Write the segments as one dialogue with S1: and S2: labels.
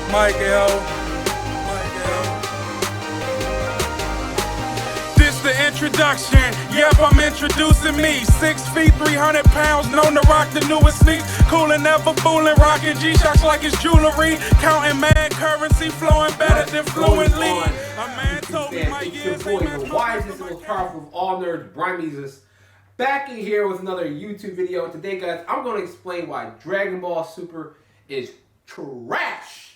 S1: This the introduction. Yep, I'm introducing me. 6 feet, 300 pounds, known to rock the newest sneaks. Coolin', never fooling, rocking G-Shocks like it's jewelry. Counting mad currency, flowing better than fluently. A man told me my years ain't
S2: the wisest and most powerful of all nerds, Brimezus, back in here with another YouTube video. And today, guys, I'm going to explain why Dragon Ball Super is trash.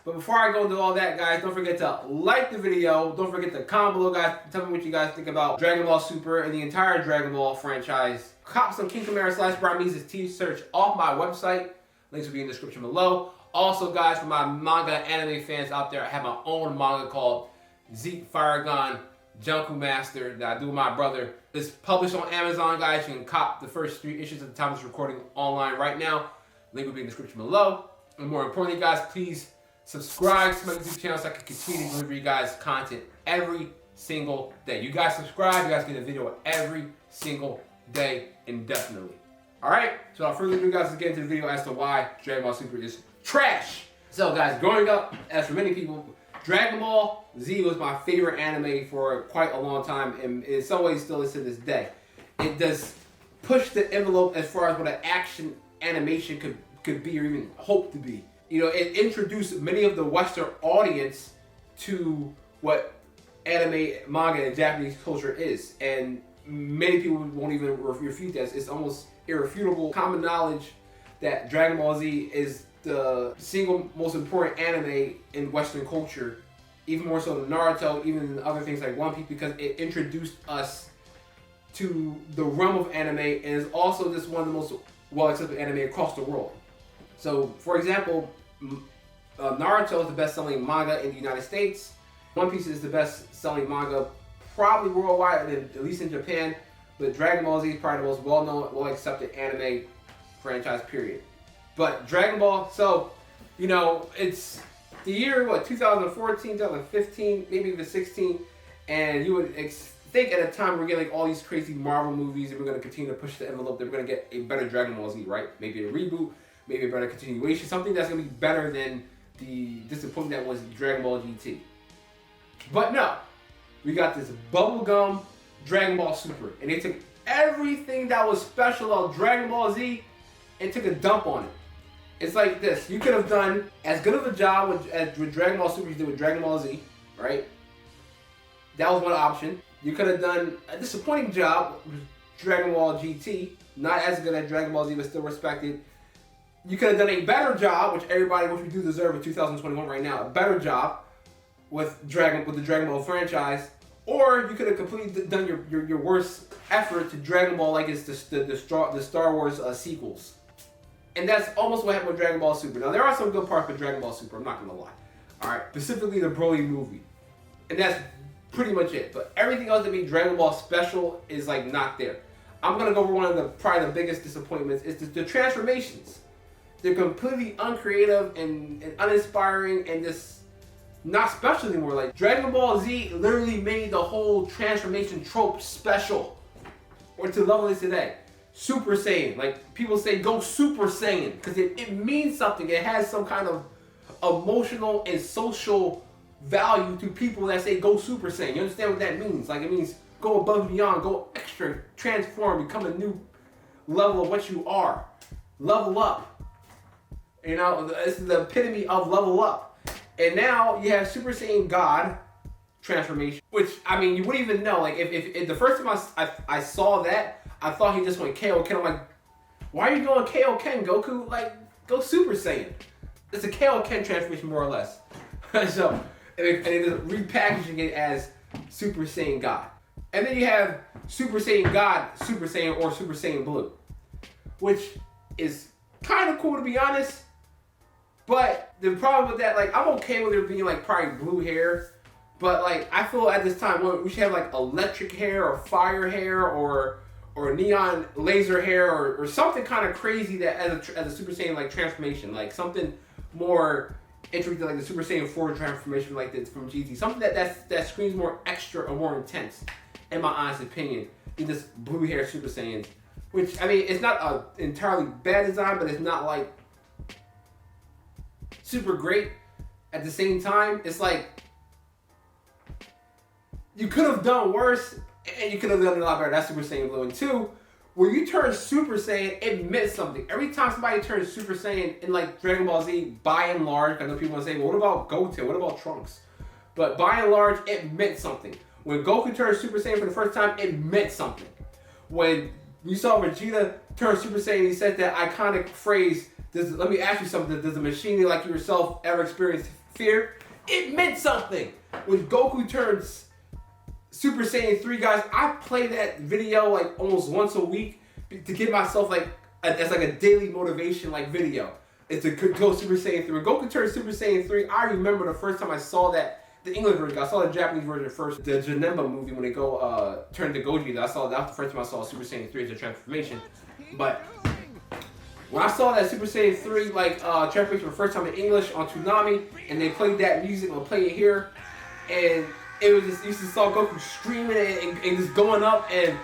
S2: But before I go into all that, guys, don't forget to like the video. Don't forget to comment below, guys. Tell me what you guys think about Dragon Ball Super and the entire Dragon Ball franchise. Cop some King Kamara / Brimezus T-search off my website. Links will be in the description below. Also, guys, for my manga anime fans out there, I have my own manga called Zeke, Firegon, Xanku Master that I do with my brother. It's published on Amazon, guys. You can cop the first 3 issues at the time of this recording online right now. Link will be in the description below. And more importantly, guys, please subscribe to my YouTube channel so I can continue to deliver you guys content every single day. You guys subscribe, you guys get a video every single day indefinitely. Alright, so without further ado, guys, let's get into the video as to why Dragon Ball Super is trash. So, guys, growing up, as for many people, Dragon Ball Z was my favorite anime for quite a long time, and in some ways still is to this day. It does push the envelope as far as what an action animation could be or even hope to be. You know, it introduced many of the Western audience to what anime, manga, and Japanese culture is. And many people won't even refute that. It's almost irrefutable common knowledge that Dragon Ball Z is the single most important anime in Western culture, even more so than Naruto, even than other things like One Piece, because it introduced us to the realm of anime and is also just one of the most well-accepted anime across the world. So, for example, Naruto is the best-selling manga in the United States. One Piece is the best-selling manga probably worldwide, at least in Japan. But Dragon Ball Z is probably the most well-known, well-accepted anime franchise, period. But Dragon Ball, so, you know, it's the year, 2014, 2015, maybe even 16, and you would think at a time we're getting like all these crazy Marvel movies and we're going to continue to push the envelope, that we're going to get a better Dragon Ball Z, right? Maybe a reboot, maybe a better continuation, something that's going to be better than the disappointment that was Dragon Ball GT. But no, we got this bubblegum Dragon Ball Super, and they took everything that was special about Dragon Ball Z and took a dump on it. It's like this: you could have done as good of a job with Dragon Ball Super as you did with Dragon Ball Z, right? That was one option. You could have done a disappointing job with Dragon Ball GT, not as good as Dragon Ball Z, but still respected. You could have done a better job, which we do deserve in 2021 right now, a better job with the Dragon Ball franchise, or you could have completely done your worst effort to Dragon Ball like it's the Star Wars sequels. And that's almost what happened with Dragon Ball Super. Now, there are some good parts with Dragon Ball Super, I'm not going to lie. Alright, specifically the Broly movie. And that's pretty much it. But everything else that made Dragon Ball special is like not there. I'm going to go over one of probably the biggest disappointments is the transformations. They're completely uncreative and uninspiring and just not special anymore. Like, Dragon Ball Z literally made the whole transformation trope special. Or to the level it is today. Super Saiyan. Like, people say go Super Saiyan because it means something. It has some kind of emotional and social value to people that say go Super Saiyan. You understand what that means? Like, it means go above and beyond, go extra, transform, become a new level of what you are. Level up. You know, this is the epitome of level up. And now you have Super Saiyan God transformation, which, I mean, you wouldn't even know. Like, if the first time I saw that, I thought he just went KO Ken. I'm like, why are you going KO Ken, Goku? Like, go Super Saiyan. It's a KO Ken transformation, more or less. So, and they're repackaging it as Super Saiyan God. And then you have Super Saiyan God, Super Saiyan, or Super Saiyan Blue, which is kind of cool, to be honest. But the problem with that, like, I'm okay with there being like probably blue hair, but like I feel at this time we should have like electric hair or fire hair or neon laser hair or something kind of crazy that as a Super Saiyan like transformation, like something more intricate like the Super Saiyan 4 transformation like this from GT, something that screams more extra or more intense, in my honest opinion, than this blue hair Super Saiyans. Which, I mean, it's not an entirely bad design, but it's not like super great. at the same time, it's like you could have done worse, and you could have done it a lot better. That's Super Saiyan Blue. And 2, when you turn Super Saiyan, it meant something. Every time somebody turns Super Saiyan in like Dragon Ball Z, by and large, I know people want to say, well, what about Goten? What about Trunks? But by and large, it meant something. When Goku turned Super Saiyan for the first time, it meant something. When you saw Vegeta turn Super Saiyan, he said that iconic phrase, let me ask you something, does a machine like yourself ever experience fear? It meant something. When Goku turns Super Saiyan 3, guys, I play that video like almost once a week to give myself like as like a daily motivation like video. It's to go Super Saiyan 3. When Goku turned Super Saiyan 3, I remember the first time I saw that, the English version. I saw the Japanese version first, the Janemba movie when they go turn to Gogeta. That was the first time I saw Super Saiyan 3 as a transformation. But when I saw that Super Saiyan 3 like transformation for the first time in English on Toonami, and they played that music, I'll play it here, and it was just, you just saw Goku screaming and just going up, and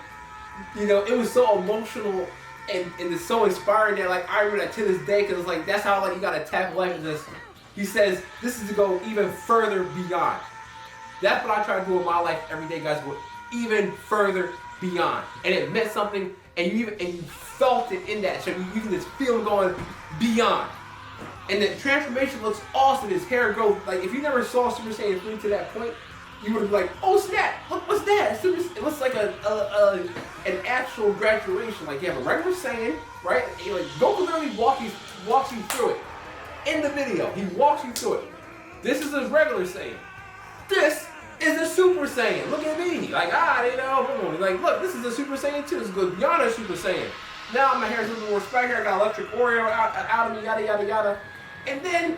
S2: you know, it was so emotional and it's so inspiring that like I remember that to this day, because it's like that's how like you gotta tackle life. Is this, he says this is to go even further beyond. That's what I try to do in my life every day, guys. Go even further beyond, and it meant something, and you felt it in that. So you can just feel him going beyond. And the transformation looks awesome. His hair grows, like if you never saw Super Saiyan 3 to that point, you would be like, oh snap, look, what's that? It looks like an actual graduation. Like you have a regular Saiyan, right? And like Goku literally walks you through it. In the video, he walks you through it. This is a regular Saiyan. This is a Super Saiyan. Look at me. Like, you know, like, look, this is a Super Saiyan 2. This goes beyond a Super Saiyan. Now my hair is a little more spiky. I got electric Oreo out of me, yada, yada, yada. And then,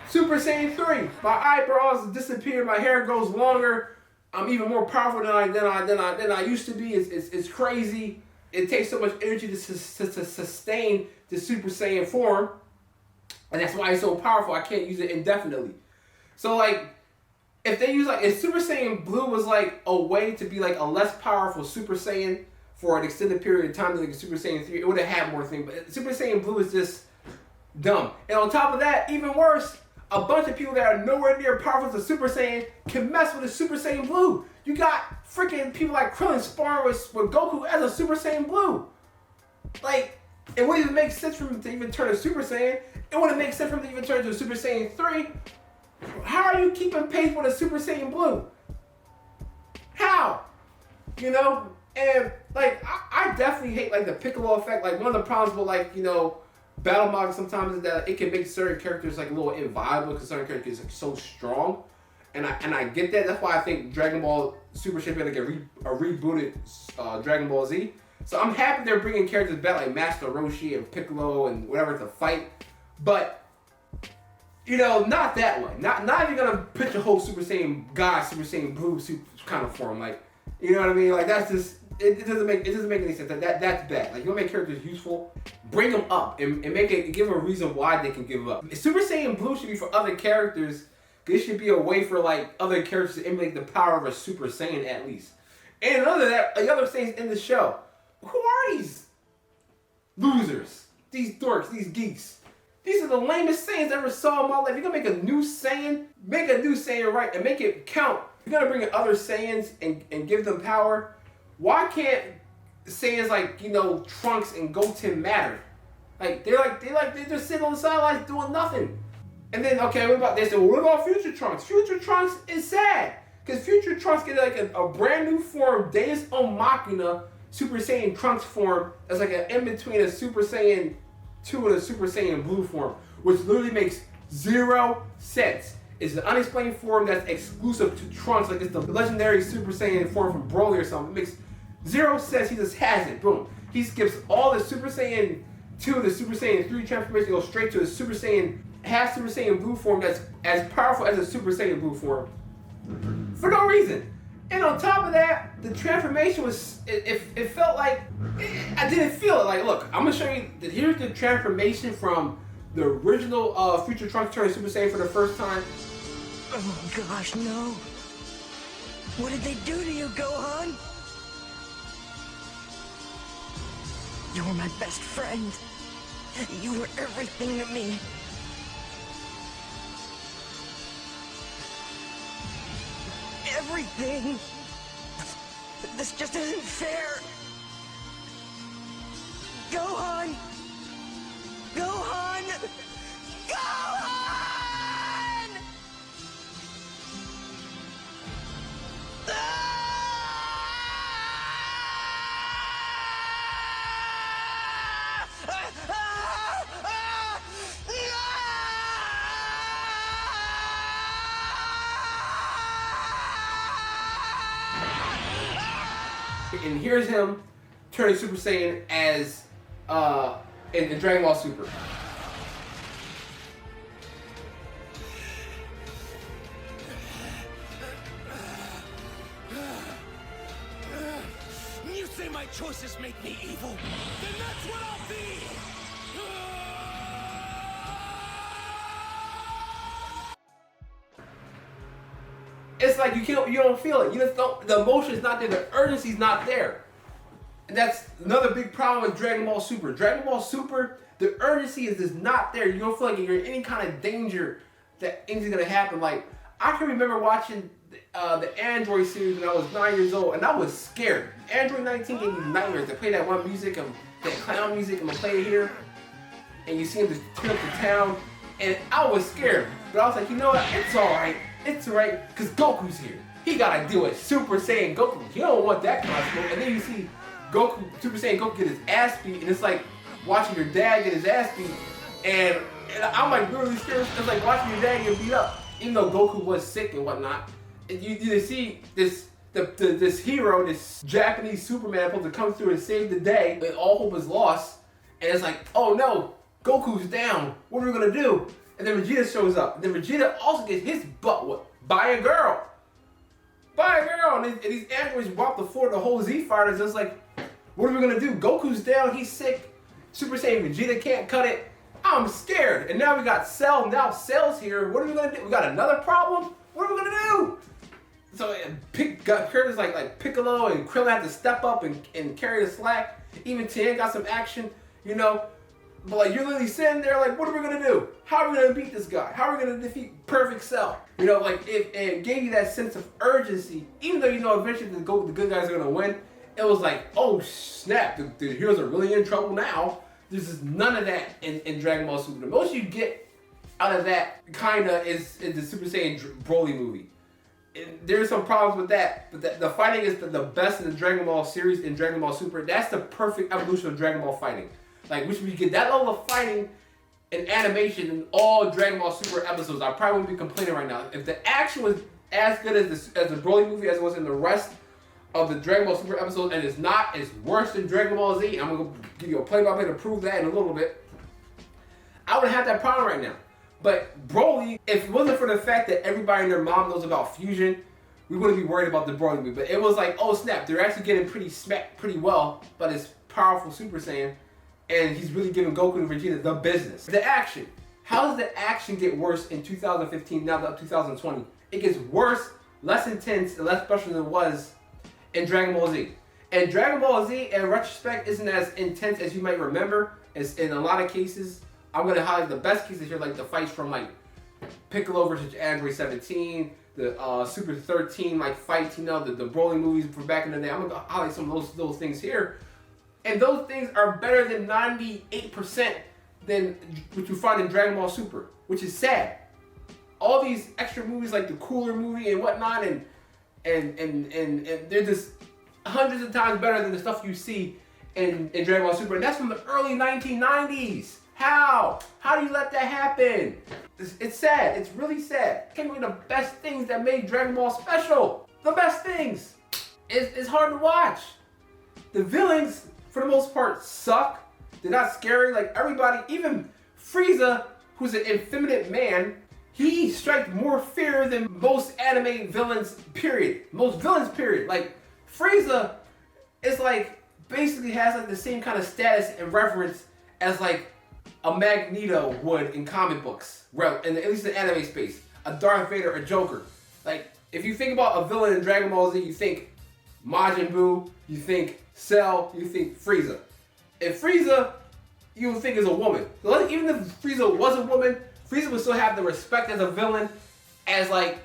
S2: Super Saiyan 3. My eyebrows disappear. My hair grows longer. I'm even more powerful than I used to be. It's crazy. It takes so much energy to sustain the Super Saiyan form. And that's why it's so powerful. I can't use it indefinitely. So, like, if they use, like, if Super Saiyan Blue was, like, a way to be, like, a less powerful Super Saiyan for an extended period of time than like Super Saiyan 3, it would have had more things. But Super Saiyan Blue is just dumb. And on top of that, even worse, a bunch of people that are nowhere near powerful as a Super Saiyan can mess with a Super Saiyan Blue. You got freaking people like Krillin sparring with Goku as a Super Saiyan Blue. Like, it wouldn't even make sense for him to even turn a Super Saiyan. It wouldn't make sense for him to even turn to a Super Saiyan 3. How are you keeping pace with a Super Saiyan Blue? How? You know? And, like, I definitely hate, like, the Piccolo effect. Like, one of the problems with, like, you know, battle manga sometimes is that it can make certain characters, like, a little inviolable because certain characters are so strong. And I get that. That's why I think Dragon Ball Super should be like a rebooted Dragon Ball Z. So I'm happy they're bringing characters back like Master Roshi and Piccolo and whatever to fight. But, you know, not that way. Not if you're going to put your whole Super Saiyan God, Super Saiyan Blue kind of form. Like, you know what I mean? Like, that's just, it doesn't make any sense. That's bad. Like, you want to make characters useful, bring them up and give them a reason why they can give up. Super Saiyan Blue should be for other characters. This should be a way for, like, other characters to emulate the power of a Super Saiyan at least. And other than that, the other Saiyans in the show, who are these losers? These dorks, these geeks. These are the lamest Saiyans I ever saw in my life. You're going to make a new Saiyan right and make it count. You're going to bring in other Saiyans and give them power. Why can't Saiyans like, you know, Trunks and Goten matter? Like, they're just sitting on the sidelines doing nothing. And then, okay, they said, well, what about Future Trunks? Future Trunks is sad. Because Future Trunks get like a brand new form, Deus Ex Machina, Super Saiyan Trunks form. That's like an in-between a Super Saiyan 2 and a Super Saiyan Blue form. Which literally makes 0 sense. It's an unexplained form that's exclusive to Trunks. Like it's the legendary Super Saiyan form from Broly or something. It makes 0 sense. He just has it. Boom. He skips all the Super Saiyan 2 and the Super Saiyan 3 transformation, goes straight to a Super Saiyan Blue form that's as powerful as a Super Saiyan Blue form. For no reason. And on top of that, the transformation was, it felt like, I didn't feel it. Like, look, I'm going to show you, here's the transformation from the original Future Trunks turning Super Saiyan for the first time.
S3: Oh gosh, no. What did they do to you, Gohan? You were my best friend. You were everything to me. thing. This just isn't fair. Gohan! Gohan! Gohan!
S2: And here's him turning Super Saiyan as in Dragon Ball Super.
S4: You say my choices make me evil? Then that's what I'll be!
S2: It's like you don't feel it. You just don't. The emotion's not there. The urgency's not there. And that's another big problem with Dragon Ball Super. Dragon Ball Super, the urgency is just not there. You don't feel like you're in any kind of danger that anything's gonna happen. Like I can remember watching the Android series when I was 9 years old, and I was scared. Android 19 gave me nightmares. They play that one music, that clown music, I'm gonna play it here, and you see him just turn up the town, and I was scared. But I was like, you know what? It's all right. It's all right, because Goku's here. He gotta do it. Super Saiyan Goku. You don't want that kind of smoke. And then you see Goku, Super Saiyan Goku get his ass beat, and it's like watching your dad get his ass beat. And I'm like really scared. It's like watching your dad get beat up. Even though Goku was sick and whatnot. And you see this hero, this Japanese Superman supposed to come through and save the day, and all hope is lost. And it's like, oh no, Goku's down. What are we gonna do? And then Vegeta shows up. And then Vegeta also gets his butt whooped by a girl. By a girl. And these androids wipe the floor, the whole Z fighters. It's like, what are we gonna do? Goku's down, he's sick. Super Saiyan Vegeta can't cut it. I'm scared. And now we got Cell. Now Cell's here. What are we gonna do? We got another problem? What are we gonna do? So characters like Piccolo and Krillin had to step up and carry the slack. Even Tien got some action, you know. But like you're literally sitting there like, what are we gonna do? How are we gonna beat this guy? How are we gonna defeat Perfect Cell? You know, like it gave you that sense of urgency, even though you know eventually the good guys are gonna win. It was like, oh snap, the heroes are really in trouble now. There's just none of that in Dragon Ball Super. The most you get out of that kinda is the Super Saiyan Broly movie. And there's some problems with that, but the fighting is the best in the Dragon Ball series in Dragon Ball Super. That's the perfect evolution of Dragon Ball fighting. Like, we should get that level of fighting and animation in all Dragon Ball Super episodes. I probably wouldn't be complaining right now. If the action was as good as the Broly movie as it was in the rest of the Dragon Ball Super episodes, and it's not, it's worse than Dragon Ball Z. I'm gonna give you a play-by-play to prove that in a little bit. I would have that problem right now. But Broly, if it wasn't for the fact that everybody and their mom knows about fusion, we wouldn't be worried about the Broly movie. But it was like, oh snap, they're actually getting pretty smacked pretty well by this powerful Super Saiyan. And he's really giving Goku and Vegeta the business. The action. How does the action get worse in 2015 now to 2020? It gets worse, less intense, and less special than it was in Dragon Ball Z. And Dragon Ball Z, in retrospect, isn't as intense as you might remember. It's in a lot of cases. I'm going to highlight the best cases here, like the fights from like Piccolo versus Android 17, the Super 13 like fights, you know, the Broly movies from back in the day. I'm going to highlight some of those things here. And those things are better than 98% than what you find in Dragon Ball Super, which is sad. All these extra movies like the Cooler movie and whatnot, and they're just hundreds of times better than the stuff you see in Dragon Ball Super. And that's from the early 1990s. How? How do you let that happen? It's sad. It's really sad. Came with the best things that made Dragon Ball special. The best things. It's hard to watch. The villains, for the most part, suck. They're not scary. Like everybody, even Frieza, who's an effeminate man, he strikes more fear than most anime villains, period. Most villains, period. Like Frieza is like, basically has like the same kind of status and reverence as like a Magneto would in comic books, at least in the anime space. A Darth Vader, a Joker. Like, if you think about a villain in Dragon Ball Z, you think Majin Buu, you think Cell, you think Frieza. If Frieza, you would think is a woman. So even if Frieza was a woman, Frieza would still have the respect as a villain as like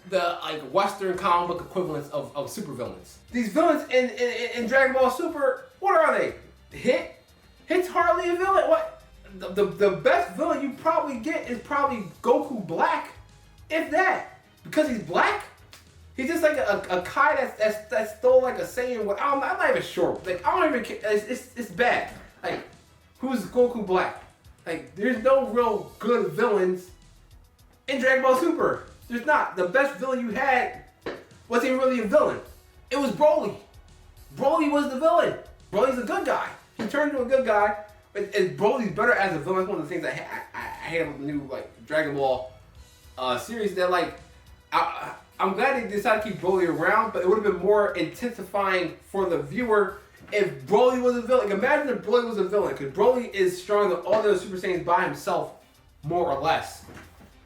S2: the like Western comic book equivalents of supervillains. These villains in Dragon Ball Super, what are they? Hit's hardly a villain. What? The best villain you probably get is probably Goku Black, if that. Because he's black? He's just like a Kai that stole like a Saiyan. I'm not even sure. Like, I don't even care. It's bad. Like, who's Goku Black? Like, there's no real good villains in Dragon Ball Super. There's not. The best villain you had wasn't even really a villain. It was Broly. Broly was the villain. Broly's a good guy. He turned into a good guy. But Broly's better as a villain. That's one of the things I hate about the new like Dragon Ball series. That like, I'm glad they decided to keep Broly around, but it would have been more intensifying for the viewer if Broly was a villain. Like, imagine if Broly was a villain, because Broly is stronger than all the other Super Saiyans by himself, more or less.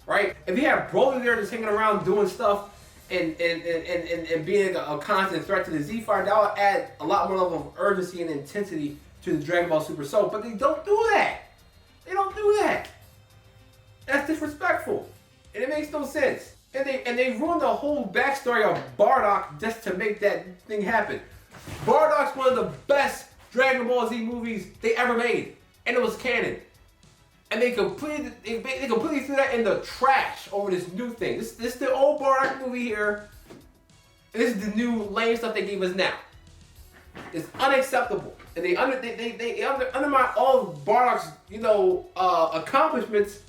S2: Right? If he had Broly there just hanging around doing stuff and being a constant threat to the Z Fire, that would add a lot more level of urgency and intensity to the Dragon Ball Super Soul. But they don't do that. They don't do that. That's disrespectful. And it makes no sense. And they ruined the whole backstory of Bardock just to make that thing happen. Bardock's one of the best Dragon Ball Z movies they ever made. And it was canon. And they completely threw that in the trash over this new thing. This is the old Bardock movie here. And this is the new lame stuff they gave us now. It's unacceptable. And they undermine all of Bardock's, accomplishments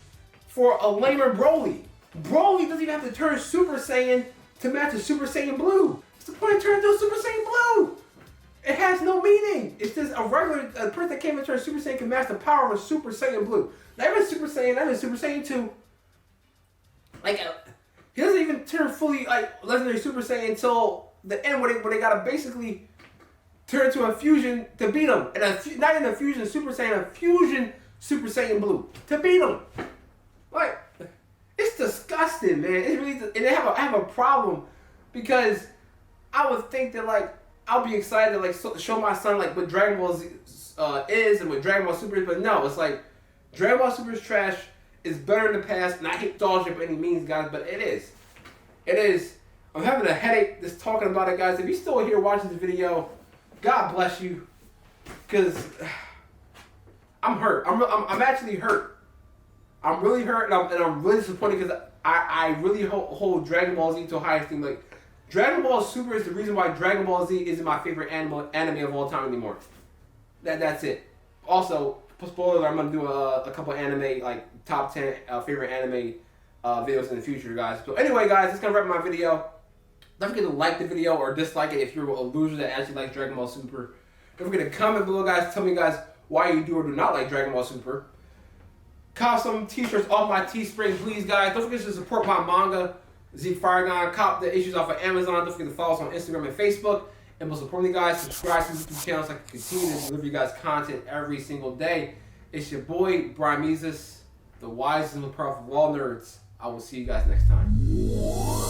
S2: for a lamer Broly. Broly doesn't even have to turn Super Saiyan to match a Super Saiyan Blue. What's the point of turning into a Super Saiyan Blue? It has no meaning. It's just a person that came and turned Super Saiyan can match the power of a Super Saiyan Blue. Not even Super Saiyan, not even Super Saiyan 2. He doesn't even turn fully Legendary Super Saiyan until the end where they gotta basically turn into a fusion to beat him. And not even a fusion Super Saiyan, a fusion Super Saiyan Blue to beat him. It's disgusting, man. It's really, and I have a problem because I would think that I'll be excited to show my son what Dragon Ball Z is and what Dragon Ball Super is, but no, it's Dragon Ball Super is trash. It's better in the past, and I hate nostalgia by any means, guys, but it is. It is. I'm having a headache just talking about it, guys. If you're still here watching this video, God bless you, because I'm hurt. I'm actually hurt. I'm really hurt, and I'm really disappointed because I really hold Dragon Ball Z to a high esteem. Dragon Ball Super is the reason why Dragon Ball Z isn't my favorite anime of all time anymore. That's it. Also, spoiler alert, I'm gonna do a couple anime top 10 favorite anime videos in the future, guys. So anyway, guys, that's gonna wrap my video. Don't forget to like the video or dislike it if you're a loser that actually likes Dragon Ball Super. Don't forget to comment below, guys. Tell me, guys, why you do or do not like Dragon Ball Super. Cop some t-shirts off my Teespring, please, guys. Don't forget to support my manga, Zeke Firegon. Cop the issues off of Amazon. Don't forget to follow us on Instagram and Facebook. And most importantly, guys, subscribe to the YouTube channel so I can continue to deliver you guys content every single day. It's your boy, Brimezus, the wisest and most powerful of all nerds. I will see you guys next time.